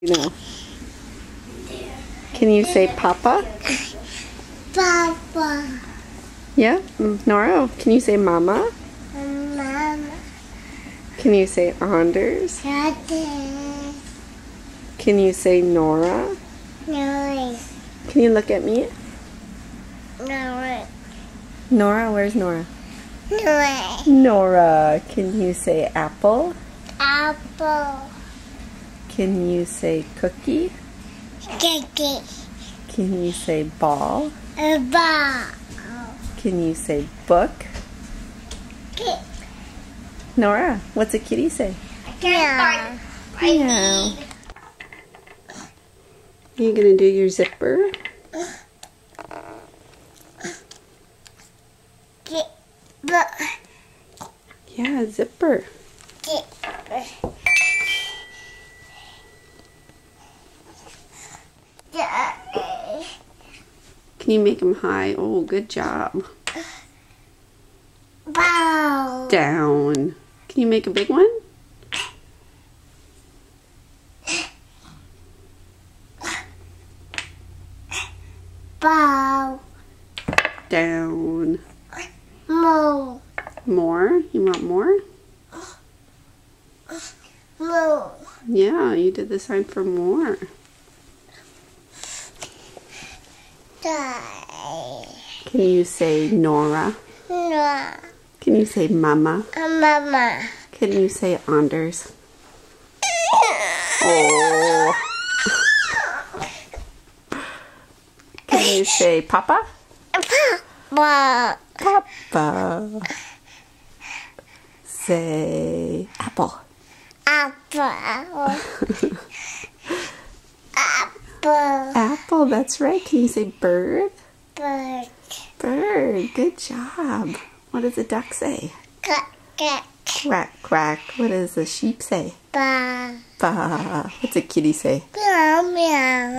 No. Can you say Papa? Papa. Yeah? Nora, can you say Mama? Mama. Can you say Anders? Daddy. Can you say Nora? Noise. Can you look at me? Noise. Nora, where's Nora? Noise. Nora, can you say Apple? Apple. Can you say Cookie? Cookie. Can you say Ball? A ball. Can you say Book? Kit. Nora, what's a kitty say? Yeah. Meow. Are you gonna do your zipper? Kit. Yeah, zipper. Kit. Can you make them high? Oh, good job. Bow. Down. Can you make a big one? Bow. Down. Moo. More? You want more? Moo. Yeah, you did the sign for more. Die. Can you say Nora? No. Can you say Mama? Mama. Can you say Anders? Oh. Can you say Papa? Papa. Papa. Say Apple. Apple. Apple. Apple, that's right. Can you say bird? Bird. Bird, good job. What does a duck say? Quack, quack. Quack, quack. What does a sheep say? Ba. Ba. What's a kitty say? Meow, meow.